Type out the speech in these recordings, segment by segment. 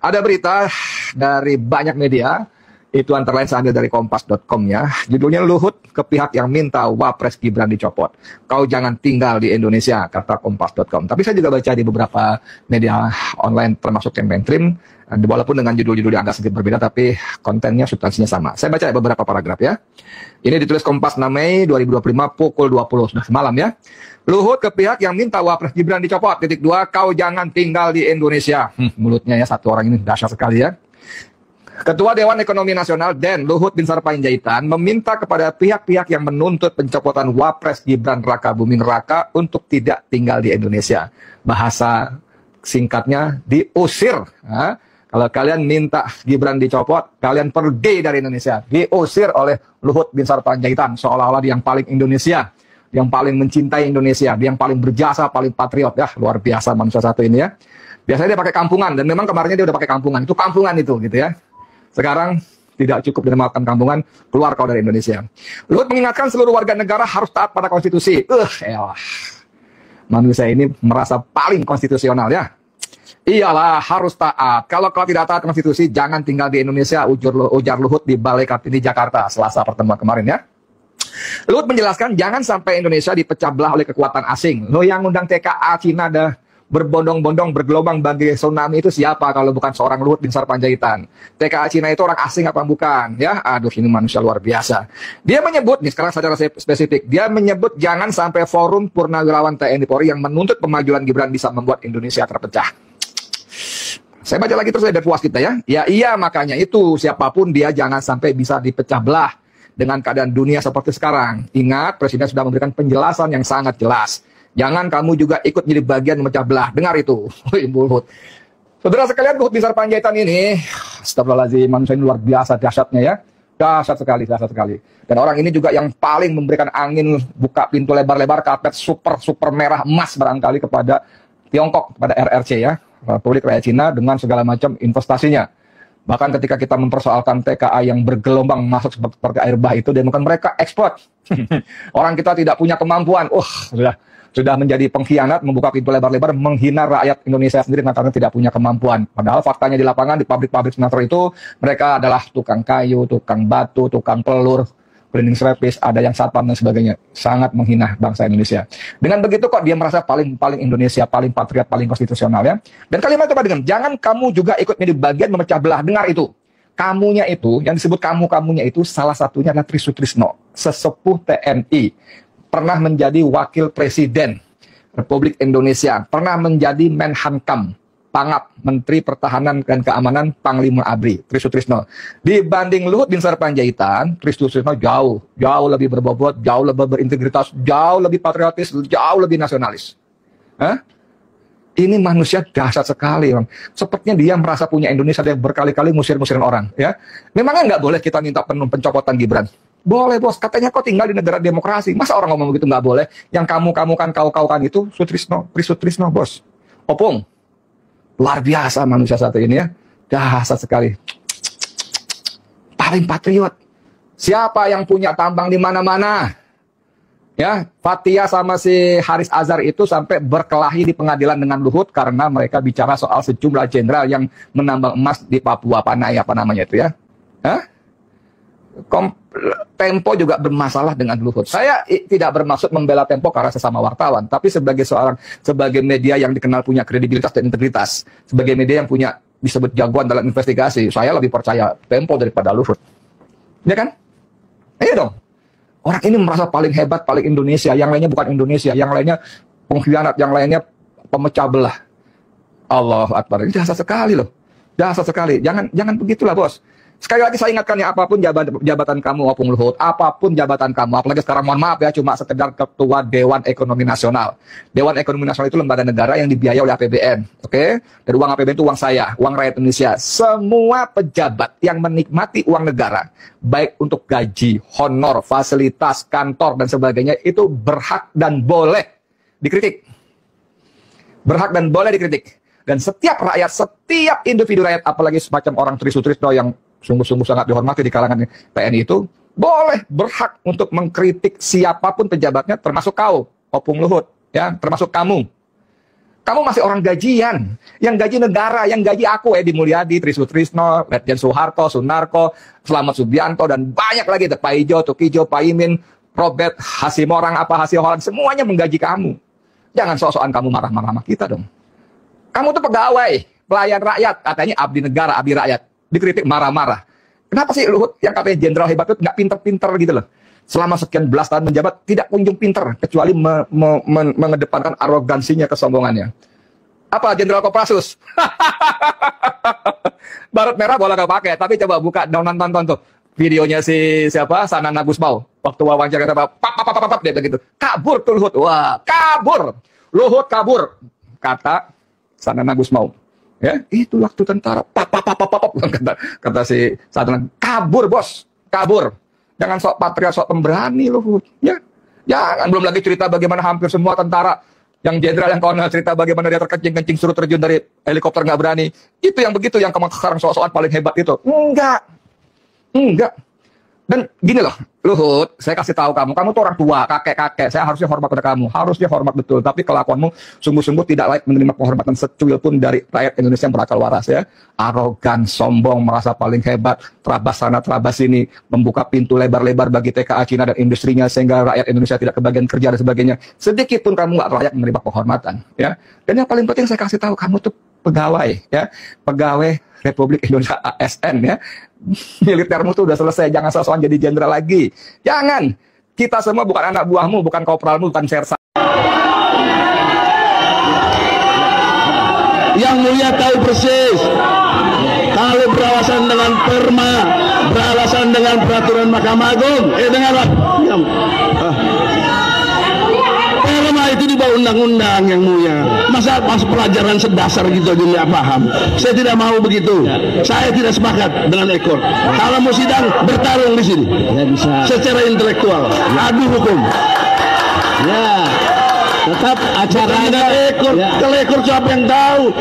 Ada berita dari banyak media, itu antara lain saya ambil dari kompas.com ya. Judulnya Luhut ke pihak yang minta Wapres Gibran dicopot. Kau jangan tinggal di Indonesia, kata kompas.com. Tapi saya juga baca di beberapa media online termasuk yang mainstream, walaupun dengan judul-judul yang agak sedikit berbeda, tapi kontennya, substansinya sama. Saya baca beberapa paragraf ya. Ini ditulis Kompas 6 Mei 2025 pukul 20, sudah semalam ya. Luhut ke pihak yang minta Wapres Gibran dicopot. Titik 2, kau jangan tinggal di Indonesia. Mulutnya ya, satu orang ini dahsyat sekali ya. Ketua Dewan Ekonomi Nasional DEN Luhut Binsar Panjaitan meminta kepada pihak-pihak yang menuntut pencopotan Wapres Gibran Raka Buming Raka untuk tidak tinggal di Indonesia. Bahasa singkatnya diusir. Nah, kalau kalian minta Gibran dicopot, kalian pergi dari Indonesia. Diusir oleh Luhut Binsar Panjaitan, seolah-olah dia yang paling Indonesia, yang paling mencintai Indonesia, dia yang paling berjasa, paling patriot. Ya, luar biasa manusia satu ini ya. Biasanya dia pakai kampungan, dan memang kemarinnya dia udah pakai kampungan. Itu kampungan itu gitu ya. Sekarang tidak cukup dinamakan kampungan, keluar kau dari Indonesia. Luhut mengingatkan seluruh warga negara harus taat pada konstitusi. Elah. Manusia ini merasa paling konstitusional ya. Iyalah, harus taat. Kalau kau tidak taat konstitusi, jangan tinggal di Indonesia, ujar Luhut di Balai Kartini Jakarta Selasa pertemuan kemarin ya. Luhut menjelaskan jangan sampai Indonesia dipecah belah oleh kekuatan asing. Lo yang undang TKA Cina dah berbondong-bondong bergelombang bagai tsunami itu siapa kalau bukan seorang Luhut Binsar Panjaitan? TKA Cina itu orang asing apa bukan? Ya, aduh ini manusia luar biasa. Dia menyebut nih sekarang secara spesifik, dia menyebut jangan sampai forum purnawirawan TNI Polri yang menuntut pemajuan Gibran bisa membuat Indonesia terpecah. Saya baca lagi terus dari puas kita ya. Ya iya makanya itu siapapun dia jangan sampai bisa dipecah belah dengan keadaan dunia seperti sekarang. Ingat Presiden sudah memberikan penjelasan yang sangat jelas. Jangan kamu juga ikut jadi bagian memecah belah. Dengar itu. Luhut. Saudara sekalian, Luhut Binsar Panjaitan ini, astagfirullahaladzim, manusia ini luar biasa dahsyatnya ya. Dahsyat sekali, dahsyat sekali. Dan orang ini juga yang paling memberikan angin, buka pintu lebar-lebar, karpet super merah emas barangkali kepada Tiongkok, kepada RRC ya. Republik Rakyat Cina dengan segala macam investasinya. Bahkan ketika kita mempersoalkan TKA yang bergelombang masuk seperti air bah itu, dan bukan mereka ekspor. Orang kita tidak punya kemampuan. Sudah menjadi pengkhianat, membuka pintu lebar-lebar, menghina rakyat Indonesia sendiri karena tidak punya kemampuan. Padahal faktanya di lapangan, di pabrik-pabrik smelter itu, mereka adalah tukang kayu, tukang batu, tukang pelur, cleaning service, ada yang satpam dan sebagainya. Sangat menghina bangsa Indonesia. Dengan begitu kok dia merasa paling Indonesia, paling patriot, paling konstitusional ya. Dan kalimat coba dengan, jangan kamu juga ikut menjadi bagian memecah belah. Dengar itu. Kamunya itu, yang disebut kamunya itu, salah satunya adalah Trisutrisno, sesepuh TNI. Pernah menjadi wakil presiden Republik Indonesia, pernah menjadi Menhankam, Pangap, Menteri Pertahanan dan Keamanan, Panglima ABRI, Trisutrisno. Dibanding Luhut Binsar Panjaitan, Trisutrisno jauh lebih berbobot, jauh lebih berintegritas, jauh lebih patriotis, jauh lebih nasionalis. Ini manusia dahsyat sekali, Bang. Sepertinya dia merasa punya Indonesia, dia berkali-kali ngusir-ngusirin orang. Ya, memangnya nggak boleh kita minta pencopotan Gibran? Boleh bos, katanya kok tinggal di negara demokrasi. Masa orang ngomong begitu nggak boleh? Yang kamu kan kau kan itu Trisutrisno bos. Opung. Luar biasa manusia satu ini ya. Dahsyat sekali. Paling patriot. Siapa yang punya tambang di mana-mana? Ya, Fathia sama si Haris Azhar itu sampai berkelahi di pengadilan dengan Luhut karena mereka bicara soal sejumlah jenderal yang menambang emas di Papua Panay apa namanya itu ya. Tempo juga bermasalah dengan Luhut. Saya tidak bermaksud membela Tempo karena sesama wartawan, tapi sebagai media yang dikenal punya kredibilitas dan integritas, sebagai media yang punya disebut jagoan dalam investigasi, saya lebih percaya Tempo daripada Luhut. Ya kan? Iya dong. Orang ini merasa paling hebat, paling Indonesia, yang lainnya bukan Indonesia, yang lainnya pengkhianat, yang lainnya pemecah belah. Allahu Akbar. Ini dahsyat sekali loh. Dahsyat sekali. Jangan begitulah, bos. Sekali lagi saya ingatkan ya, apapun jabatan kamu, Opung Luhut, apapun jabatan kamu, apalagi sekarang mohon maaf ya, cuma sekedar ketua Dewan Ekonomi Nasional. Dewan Ekonomi Nasional itu lembaga negara yang dibiayai oleh APBN, oke? Dan uang APBN itu uang saya, uang rakyat Indonesia. Semua pejabat yang menikmati uang negara, baik untuk gaji, honor, fasilitas, kantor, dan sebagainya, itu berhak dan boleh dikritik. Berhak dan boleh dikritik. Dan setiap rakyat, setiap individu rakyat, apalagi semacam orang Trisutrisno yang sungguh-sungguh sangat dihormati di kalangan TNI itu, boleh, berhak untuk mengkritik siapapun pejabatnya, termasuk kau, Opung Luhut, ya, termasuk kamu. Kamu masih orang gajian. Yang gaji negara, yang gaji aku, Edi Mulyadi, Tri Sutrisno, Letjen Soeharto, Sunarko, Slamet Subianto, dan banyak lagi. Pak Ijo, Tukijo, Pak Imin, Robert, Hasimorang, Hasiholan, semuanya menggaji kamu. Jangan sok-sokan kamu marah-marah sama kita dong. Kamu tuh pegawai, pelayan rakyat, katanya abdi negara, abdi rakyat. Dikritik marah-marah. Kenapa sih Luhut yang katanya jenderal hebat itu nggak pinter-pinter gitu loh? Selama sekian belas tahun menjabat, tidak kunjung pinter, kecuali mengedepankan arogansinya, kesombongannya. Apa Jenderal Kopassus? Barut merah boleh gak pakai, tapi coba buka nonton tuh videonya si siapa, Sanana Gusmao. Waktu wawancara pap, dia begitu. Kabur tuh Luhut. Wah, kabur. Luhut kabur. Kata Sanana Gusmao. Ya, itu waktu tentara. Kata si Sanana, kabur bos, kabur. Jangan sok patriot, sok pemberani Luhut. Ya, jangan. Belum lagi cerita bagaimana hampir semua tentara yang jenderal yang kolonel cerita bagaimana dia terkencing-kencing suruh terjun dari helikopter nggak berani. Itu yang begitu yang sekarang sok-sokan paling hebat itu. Enggak. Dan gini loh, Luhut, saya kasih tahu kamu tuh orang tua, kakek-kakek, saya harusnya hormat pada kamu, harusnya hormat betul, tapi kelakuanmu sungguh-sungguh tidak layak menerima penghormatan secuil pun dari rakyat Indonesia yang berakal waras ya. Arogan, sombong, merasa paling hebat, terabas sana, terabas sini, membuka pintu lebar-lebar bagi TKA Cina dan industrinya sehingga rakyat Indonesia tidak kebagian kerja dan sebagainya. Sedikit pun kamu nggak layak menerima penghormatan ya. Dan yang paling penting saya kasih tahu, kamu tuh pegawai ya, pegawai Republik Indonesia ASN ya. Militermu tuh udah selesai, jangan sok-sokan jadi jenderal lagi. Jangan. Kita semua bukan anak buahmu, bukan korporalmu, bukan sersan. Yang mulia tahu persis. Kalau beralasan dengan perma, beralasan dengan peraturan Mahkamah Agung, dengarlah. Perma itu di bawah undang-undang yang mulia. Masa pas pelajaran sedasar gitu aja nggak paham. Saya tidak mau begitu. Saya tidak sepakat dengan ekor. Kalau mau sidang bertarung di sini. Ya, bisa. Secara intelektual. Adu hukum. Ya. Tetap acaranya ekor. Ya. Kalau ekor siapa yang tahu?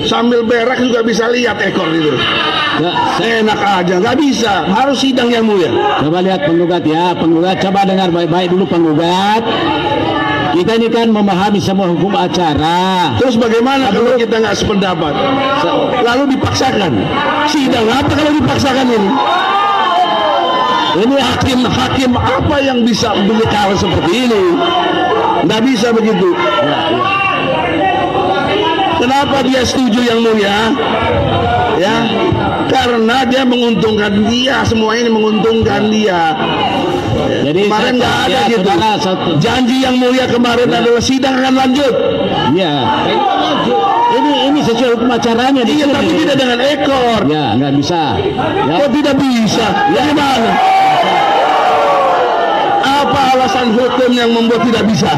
Sambil berak juga bisa lihat ekor itu. Ya, enak aja, nggak bisa. Harus sidang yang mulia. Coba lihat penggugat ya, penggugat. Coba dengar baik-baik dulu penggugat. Kita ini kan memahami semua hukum acara. Terus bagaimana kalau kita nggak sependapat? Lalu dipaksakan. Sidang apa kalau dipaksakan ini? Ini hakim apa yang bisa berbicara seperti ini? Nggak bisa begitu. Kenapa dia setuju yang mulia? Ya, karena dia menguntungkan dia. Semua ini menguntungkan dia. Jadi kemarin nggak ada ya, gitu. Janji yang mulia kemarin adalah sidang akan lanjut. Iya. Ini sesuai hukum acaranya. Iya, tapi tidak dengan ekor. Ya, nggak bisa. Ya. Kok tidak bisa? Ya. Gimana? Apa alasan hukum yang membuat tidak bisa?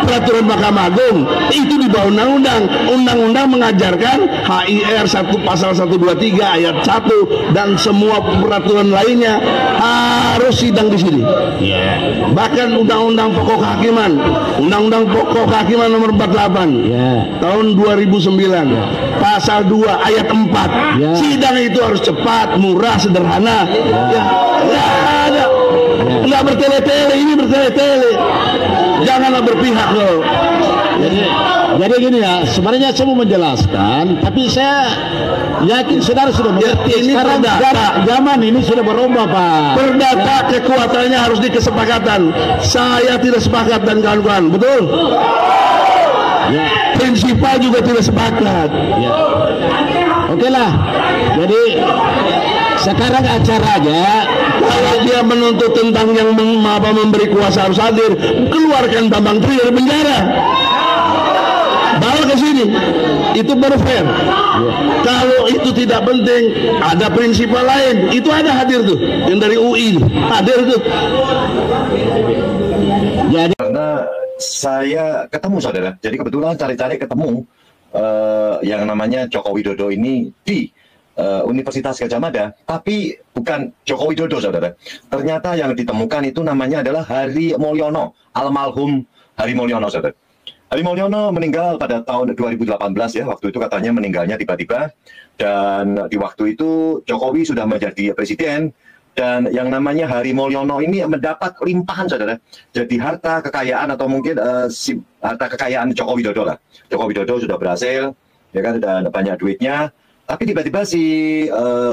Peraturan Mahkamah Agung itu di bawah undang-undang. Undang-undang mengajarkan HIR 1 pasal 123 ayat 1 dan semua peraturan lainnya harus sidang di sini. Yeah. Bahkan Undang-Undang Pokok Kehakiman, Undang-Undang Pokok Kehakiman nomor 48 tahun 2009 pasal 2 ayat 4. Sidang itu harus cepat, murah, sederhana. Ya, nggak ada. Nggak bertele-tele, ini bertele-tele. Janganlah berpihak loh. Jadi gini ya, sebenarnya saya mau menjelaskan, tapi saya yakin saudara sudah mengerti. Ini sekarang zaman ini sudah berubah, Pak. Perdata kekuatannya harus dikesepakatan. Saya tidak sepakat dan kawan-kawan, betul? Ya. Prinsipal juga tidak sepakat. Ya. Oke lah. Jadi sekarang acaranya, kalau dia menuntut tentang yang memberi kuasa harus hadir, keluarkan Bambang Tri dari penjara, bawa ke sini, itu baru fair. Kalau itu tidak penting, ada prinsipal lain, itu ada hadir tuh, yang dari UI hadir tuh. Jadi karena saya ketemu saudara, jadi kebetulan cari-cari ketemu yang namanya Joko Widodo ini di Universitas Gadjah Mada, tapi bukan Joko Widodo saudara. Ternyata yang ditemukan itu namanya adalah Hari Mulyono, almarhum Hari Mulyono saudara. Hari Mulyono meninggal pada tahun 2018 ya, waktu itu katanya meninggalnya tiba-tiba, dan di waktu itu Jokowi sudah menjadi presiden, Dan yang namanya Hari Mulyono ini mendapat limpahan, saudara. Jadi harta kekayaan atau mungkin harta kekayaan Joko Widodo lah. Joko Widodo sudah berhasil, ya kan, sudah banyak duitnya. Tapi tiba-tiba si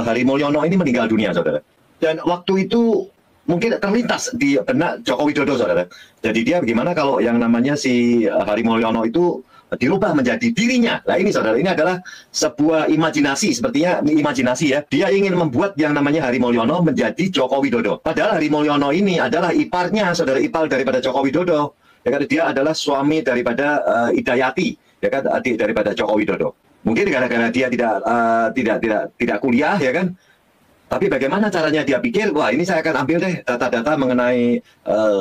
Hari Mulyono ini meninggal dunia, saudara. Dan waktu itu mungkin terlintas di benak Joko Widodo, saudara. Jadi dia bagaimana kalau yang namanya si Hari Mulyono itu dirubah menjadi dirinya. Nah ini, saudara, ini adalah sebuah imajinasi, sepertinya imajinasi ya. Dia ingin membuat yang namanya Hari Mulyono menjadi Joko Widodo. Padahal Hari Mulyono ini adalah iparnya, saudara, ipar daripada Joko Widodo. Ya kan, dia adalah suami daripada Idayati, ya kan, adik daripada Joko Widodo. Mungkin gara-gara dia tidak kuliah, ya kan. Tapi bagaimana caranya dia pikir, wah ini saya akan ambil deh data-data mengenai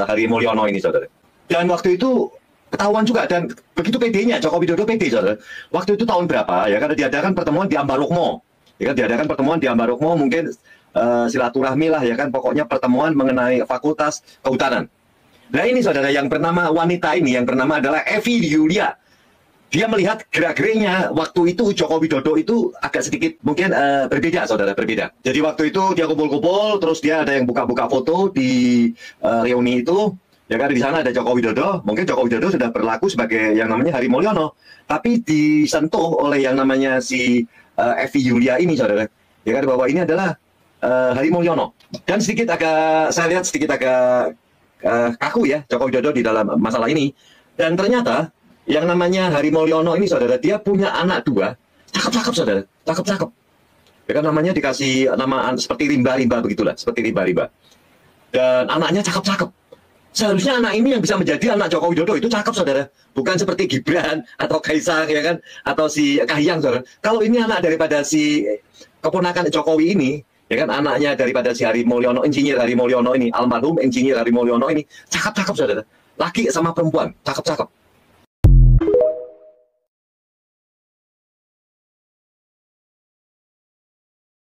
Hari Mulyono ini, saudara. Dan waktu itu ketahuan juga, dan begitu PD-nya, Joko Widodo PD, saudara. Waktu itu tahun berapa, ya kan, diadakan pertemuan di Ambarukmo. Ya kan, diadakan pertemuan di Ambarukmo, mungkin silaturahmi lah, ya kan, pokoknya pertemuan mengenai Fakultas Kehutanan. Nah ini, saudara, yang bernama wanita ini, yang bernama adalah Evi Yulia. Dia melihat gerak-geriknya waktu itu Joko Widodo itu agak sedikit mungkin berbeda, saudara, berbeda. Jadi waktu itu dia kumpul-kumpul, terus dia ada yang buka-buka foto di reuni itu. Ya kan, di sana ada Joko Widodo, mungkin Joko Widodo sudah berlaku sebagai yang namanya Hari Mulyono, tapi disentuh oleh yang namanya si Evi Yulia ini, saudara. Ya kan, bahwa ini adalah Hari Mulyono. Dan sedikit agak, saya lihat sedikit agak kaku ya Joko Widodo di dalam masalah ini. Dan ternyata yang namanya Hari Mulyono ini, saudara, dia punya anak 2, cakep-cakep, saudara, cakep-cakep. Ya kan, namanya dikasih nama seperti rimba-rimba begitulah, seperti rimba-rimba. Dan anaknya cakep-cakep. Seharusnya anak ini yang bisa menjadi anak Joko Widodo itu cakep, saudara. Bukan seperti Gibran atau Kaisang, ya kan, atau si Kahiyang, saudara. Kalau ini anak daripada si keponakan Jokowi ini, ya kan, anaknya daripada si Hari Mulyono, Insinyur Hari Mulyono ini, almarhum Insinyur Hari Mulyono ini, cakep-cakep, saudara. Laki sama perempuan, cakep-cakep.